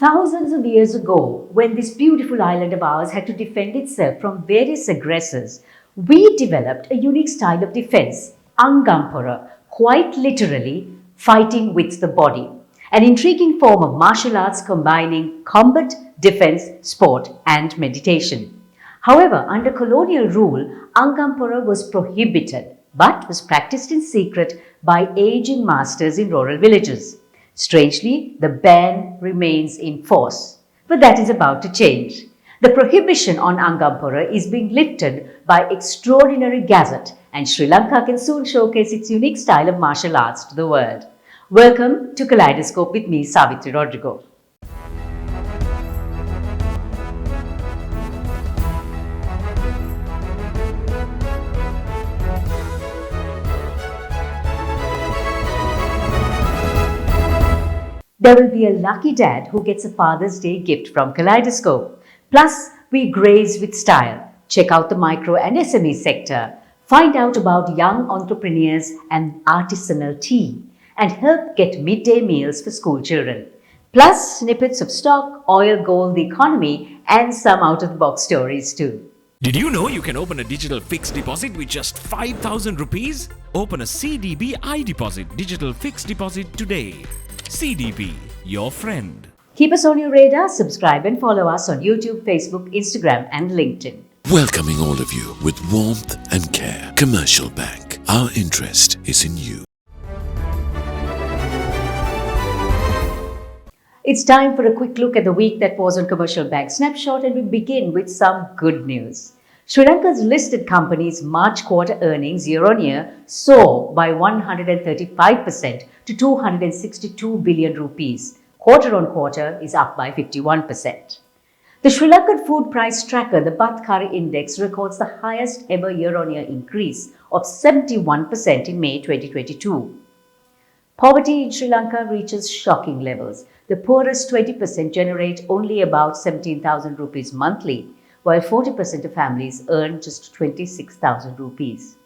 Thousands of years ago, when this beautiful island of ours had to defend itself from various aggressors, we developed a unique style of defense, Angampura, quite literally fighting with the body. An intriguing form of martial arts combining combat, defense, sport, and meditation. However, under colonial rule, Angampura was prohibited but was practiced in secret by aging masters in rural villages. Strangely, the ban remains in force, but that is about to change. The prohibition on Angampura is being lifted by extraordinary gazette, and Sri Lanka can soon showcase its unique style of martial arts to the world. Welcome to Kaleidoscope with me, Savithri Rodrigo. There will be a lucky dad who gets a Father's Day gift from Kaleidoscope. Plus, we graze with style. Check out the micro and SME sector. Find out about young entrepreneurs and artisanal tea. And help get midday meals for school children. Plus, snippets of stock, oil, gold, the economy, and some out-of-the-box stories too. Did you know you can open a digital fixed deposit with just 5,000 rupees? Open a CDB iDeposit digital fixed deposit today. CDB, your friend. Keep us on your radar, subscribe and follow us on YouTube, Facebook, Instagram and LinkedIn. Welcoming all of you with warmth and care. Commercial Bank. Our interest is in you. It's time for a quick look at the week that was on Commercial Bank Snapshot, and we begin with some good news. Sri Lanka's listed companies' March quarter earnings year-on-year soared by 135% to 262 billion rupees. Quarter-on-quarter is up by 51%. The Sri Lankan food price tracker, the Batkari Index, records the highest ever year-on-year increase of 71% in May 2022. Poverty in Sri Lanka reaches shocking levels. The poorest 20% generate only about 17,000 rupees monthly, while 40% of families earn just 26,000 rupees.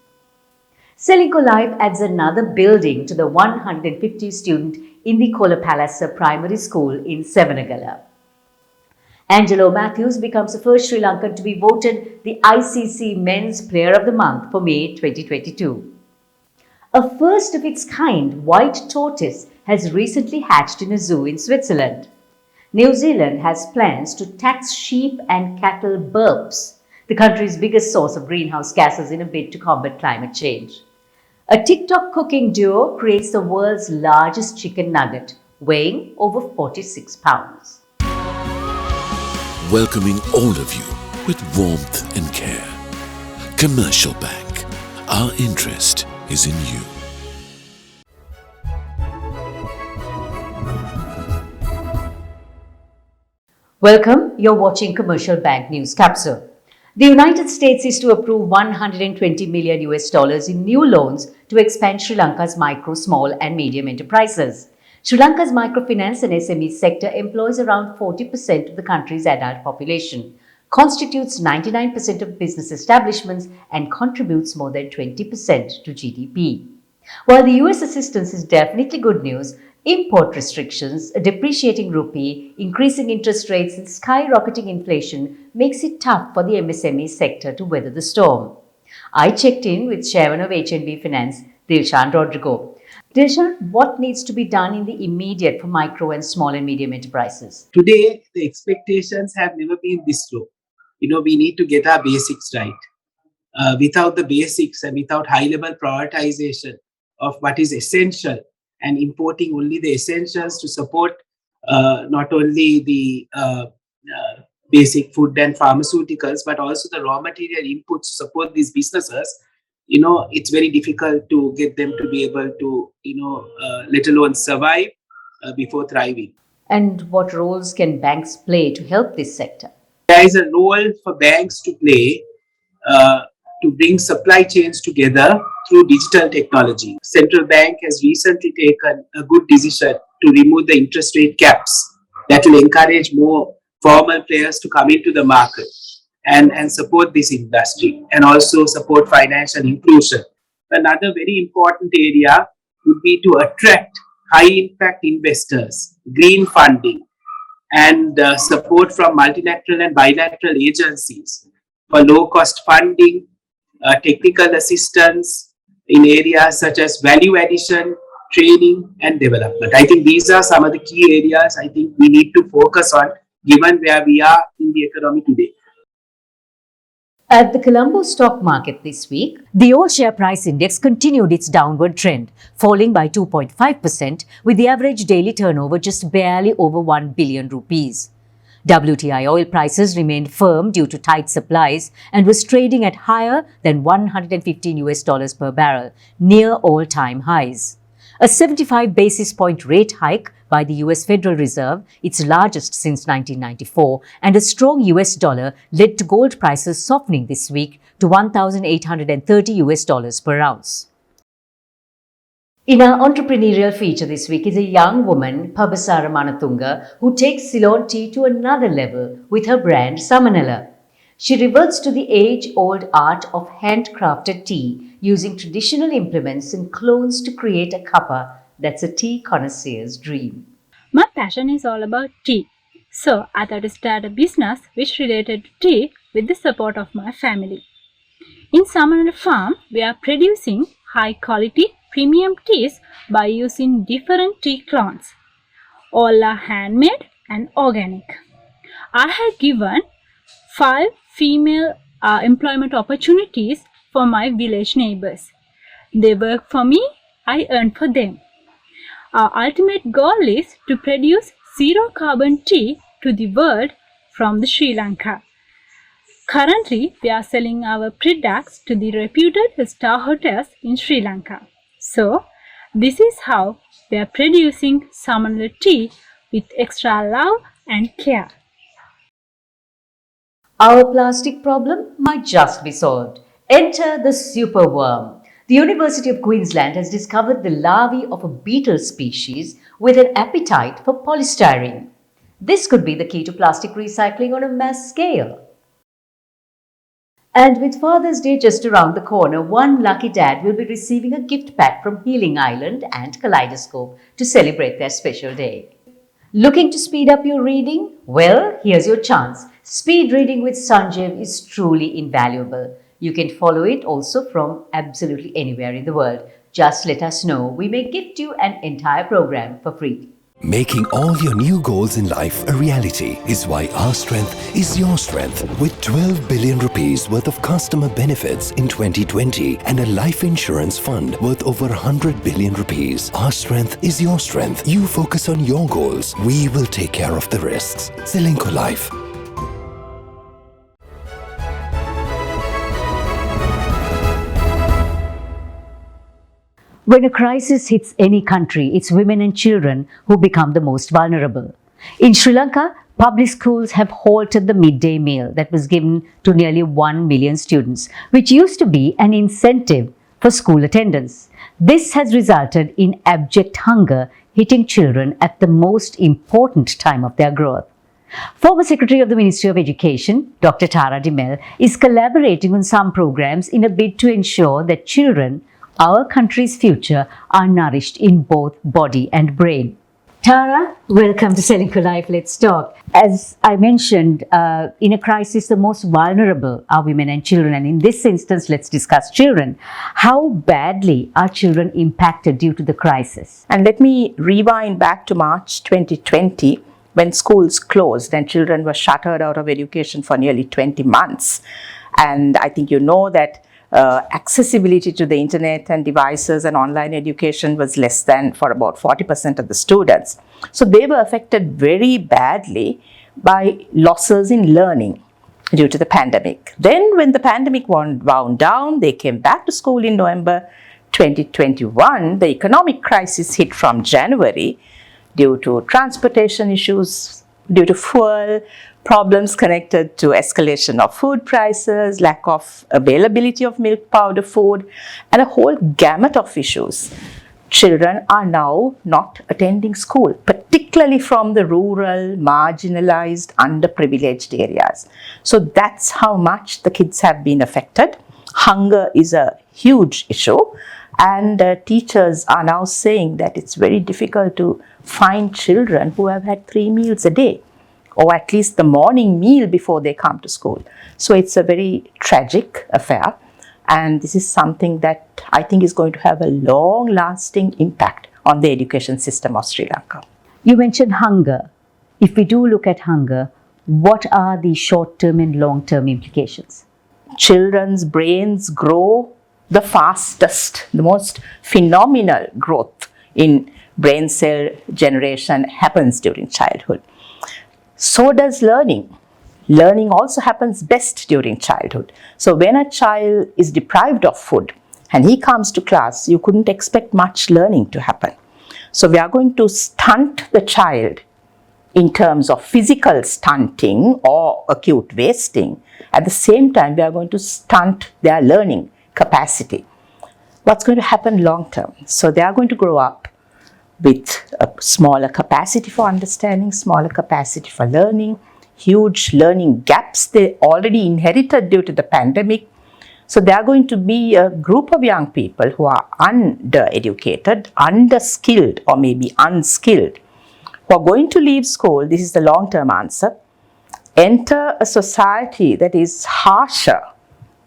Selinco Life adds another building to the 150 student Indikola Palasa Primary School in Savanagala. Angelo Matthews becomes the first Sri Lankan to be voted the ICC Men's Player of the Month for May 2022. A first of its kind white tortoise has recently hatched in a zoo in Switzerland. New Zealand has plans to tax sheep and cattle burps, the country's biggest source of greenhouse gases, in a bid to combat climate change. A TikTok cooking duo creates the world's largest chicken nugget, weighing over 46 pounds. Welcoming all of you with warmth and care. Commercial Bank. Our interest is in you. Welcome, you're watching Commercial Bank News Capsule. The United States is to approve $120 million in new loans to expand Sri Lanka's micro, small and medium enterprises. Sri Lanka's microfinance and SME sector employs around 40% of the country's adult population, constitutes 99% of business establishments and contributes more than 20% to GDP. While the US assistance is definitely good news, import restrictions, a depreciating rupee, increasing interest rates and skyrocketing inflation makes it tough for the MSME sector to weather the storm. I checked in with Chairman of HNB Finance, Dilshan Rodrigo. Dilshan, what needs to be done in the immediate for micro and small and medium enterprises? Today, the expectations have never been this low. We need to get our basics right. Without the basics and without high-level prioritization of what is essential and importing only the essentials to support not only the basic food and pharmaceuticals, but also the raw material inputs to support these businesses, it's very difficult to get them to be able to, let alone survive before thriving. And what roles can banks play to help this sector? There is a role for banks to play to bring supply chains together through digital technology. Central Bank has recently taken a good decision to remove the interest rate caps that will encourage more formal players to come into the market and support this industry and also support financial inclusion. Another very important area would be to attract high impact investors, green funding, and support from multilateral and bilateral agencies for low-cost funding, technical assistance in areas such as value addition, training, and development. I think these are some of the key areas I think we need to focus on given where we are in the economy today. At the Colombo stock market this week, the all share price index continued its downward trend, falling by 2.5%, with the average daily turnover just barely over 1 billion rupees. WTI oil prices remained firm due to tight supplies and was trading at higher than $115 per barrel, near all-time highs. A 75 basis point rate hike by the US Federal Reserve, its largest since 1994, and a strong US dollar led to gold prices softening this week to $1,830 per ounce. In our entrepreneurial feature this week is a young woman, Pabasara Manatunga, who takes Ceylon tea to another level with her brand Samanala. She reverts to the age-old art of handcrafted tea, using traditional implements and clones to create a cuppa that's a tea connoisseur's dream. My passion is all about tea. So I thought to start a business which related to tea with the support of my family. In Samanala farm, we are producing high quality premium teas by using different tea clones. All are handmade and organic. I have given 5 female employment opportunities for my village neighbors. They work for me, I earn for them. Our ultimate goal is to produce zero carbon tea to the world from the Sri Lanka. Currently, we are selling our products to the reputed star hotels in Sri Lanka. So, this is how we are producing Samanala tea with extra love and care. Our plastic problem might just be solved. Enter the superworm. The University of Queensland has discovered the larvae of a beetle species with an appetite for polystyrene. This could be the key to plastic recycling on a mass scale. And with Father's Day just around the corner, one lucky dad will be receiving a gift pack from Healing Island and Kaleidoscope to celebrate their special day. Looking to speed up your reading? Well, here's your chance. Speed reading with Sanjeev is truly invaluable. You can follow it also from absolutely anywhere in the world. Just let us know. We may gift you an entire program for free. Making all your new goals in life a reality is why our strength is your strength. With 12 billion rupees worth of customer benefits in 2020 and a life insurance fund worth over 100 billion rupees, our strength is your strength. You focus on your goals. We will take care of the risks. Srilanka Life. When a crisis hits any country, it's women and children who become the most vulnerable. In Sri Lanka, public schools have halted the midday meal that was given to nearly 1 million students, which used to be an incentive for school attendance. This has resulted in abject hunger hitting children at the most important time of their growth. Former Secretary of the Ministry of Education, Dr. Tara Dimel, is collaborating on some programs in a bid to ensure that children, our country's future, are nourished in both body and brain. Tara, welcome to Srilanka Life. Let's talk. As I mentioned, in a crisis, the most vulnerable are women and children. And in this instance, let's discuss children. How badly are children impacted due to the crisis? And let me rewind back to March 2020, when schools closed and children were shuttered out of education for nearly 20 months. And I think you know that accessibility to the internet and devices and online education was less than for about 40% of the students. So they were affected very badly by losses in learning due to the pandemic. Then when the pandemic wound down, they came back to school in November 2021. The economic crisis hit from January due to transportation issues, due to fuel problems connected to escalation of food prices, lack of availability of milk powder food, and a whole gamut of issues. Children are now not attending school, particularly from the rural, marginalized, underprivileged areas. So that's how much the kids have been affected. Hunger is a huge issue, and teachers are now saying that it's very difficult to find children who have had 3 meals a day. or at least the morning meal before they come to school. So it's a very tragic affair, and this is something that I think is going to have a long-lasting impact on the education system of Sri Lanka. You mentioned hunger. If we do look at hunger, what are the short-term and long-term implications? Children's brains grow the fastest, the most phenomenal growth in brain cell generation happens during childhood. So does learning. Learning also happens best during childhood. So when a child is deprived of food and he comes to class, you couldn't expect much learning to happen. So we are going to stunt the child in terms of physical stunting or acute wasting. At the same time, we are going to stunt their learning capacity. What's going to happen long term? So they are going to grow up with a smaller capacity for understanding, smaller capacity for learning, huge learning gaps they already inherited due to the pandemic. So they are going to be a group of young people who are undereducated, underskilled, or maybe unskilled, who are going to leave school. This is the long-term answer. Enter a society that is harsher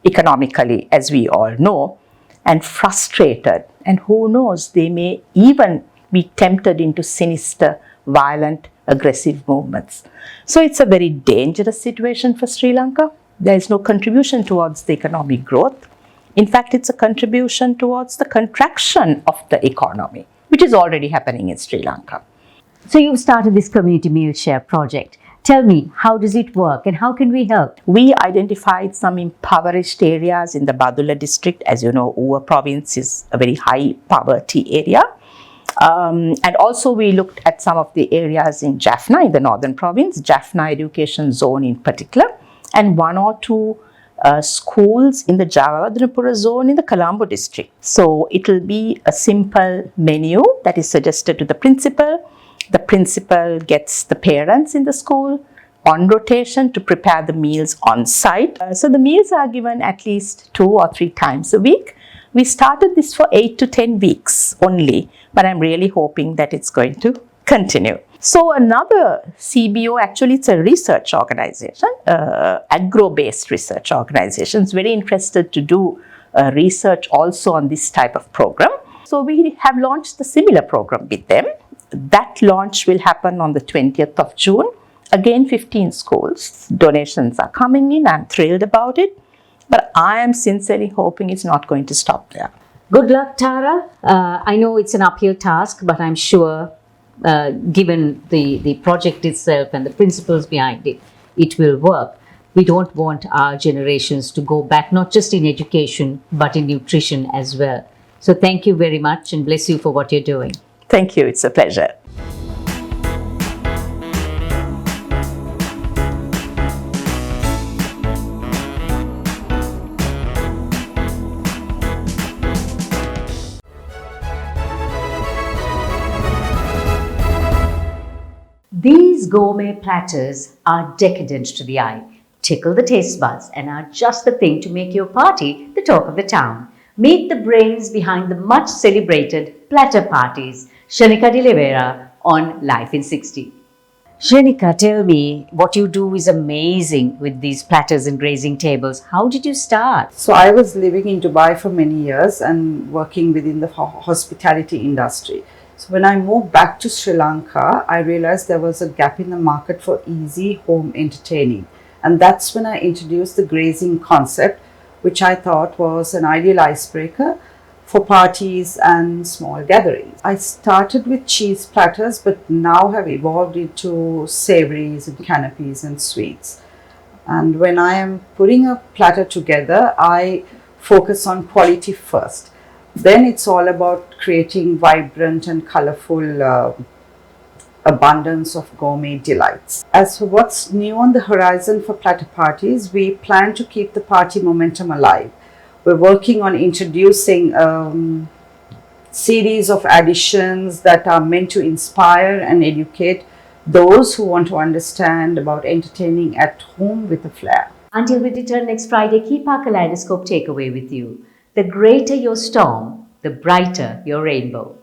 economically, as we all know, and frustrated. And who knows, they may even be tempted into sinister, violent, aggressive movements. So it's a very dangerous situation for Sri Lanka. There is no contribution towards the economic growth. In fact, it's a contribution towards the contraction of the economy, which is already happening in Sri Lanka. So you've started this community meal share project. Tell me, how does it work and how can we help? We identified some impoverished areas in the Badula district. As you know, Uva province is a very high poverty area. And also we looked at some of the areas in Jaffna, in the northern province, Jaffna education zone in particular, and one or two schools in the Angampura zone in the Colombo district. So it will be a simple menu that is suggested to the principal. The principal gets the parents in the school on rotation to prepare the meals on site. So the meals are given at least 2 or 3 times a week. We started this for 8 to 10 weeks only, but I'm really hoping that it's going to continue. So another CBO, actually it's a research organization, agro-based research organization, is very interested to do research also on this type of program. So we have launched a similar program with them. That launch will happen on the 20th of June. Again, 15 schools. Donations are coming in. I'm thrilled about it. But I am sincerely hoping it's not going to stop there. Good luck, Tara. I know it's an uphill task, but I'm sure given the project itself and the principles behind it, it will work. We don't want our generations to go back, not just in education, but in nutrition as well. So thank you very much and bless you for what you're doing. Thank you. It's a pleasure. These gourmet platters are decadent to the eye, tickle the taste buds, and are just the thing to make your party the talk of the town. Meet the brains behind the much celebrated platter parties, Shanika De Oliveira on Life in 60. Shanika, tell me, what you do is amazing with these platters and grazing tables. How did you start? So I was living in Dubai for many years and working within the hospitality industry. So when I moved back to Sri Lanka, I realized there was a gap in the market for easy home entertaining. And that's when I introduced the grazing concept, which I thought was an ideal icebreaker for parties and small gatherings. I started with cheese platters, but now have evolved into savories and canapes and sweets. And when I am putting a platter together, I focus on quality first. Then it's all about creating vibrant and colorful abundance of gourmet delights. As for what's new on the horizon for platter parties, we plan to keep the party momentum alive. We're working on introducing a series of additions that are meant to inspire and educate those who want to understand about entertaining at home with a flair. Until we return next Friday, keep our Kaleidoscope takeaway with you. The greater your storm, the brighter your rainbow.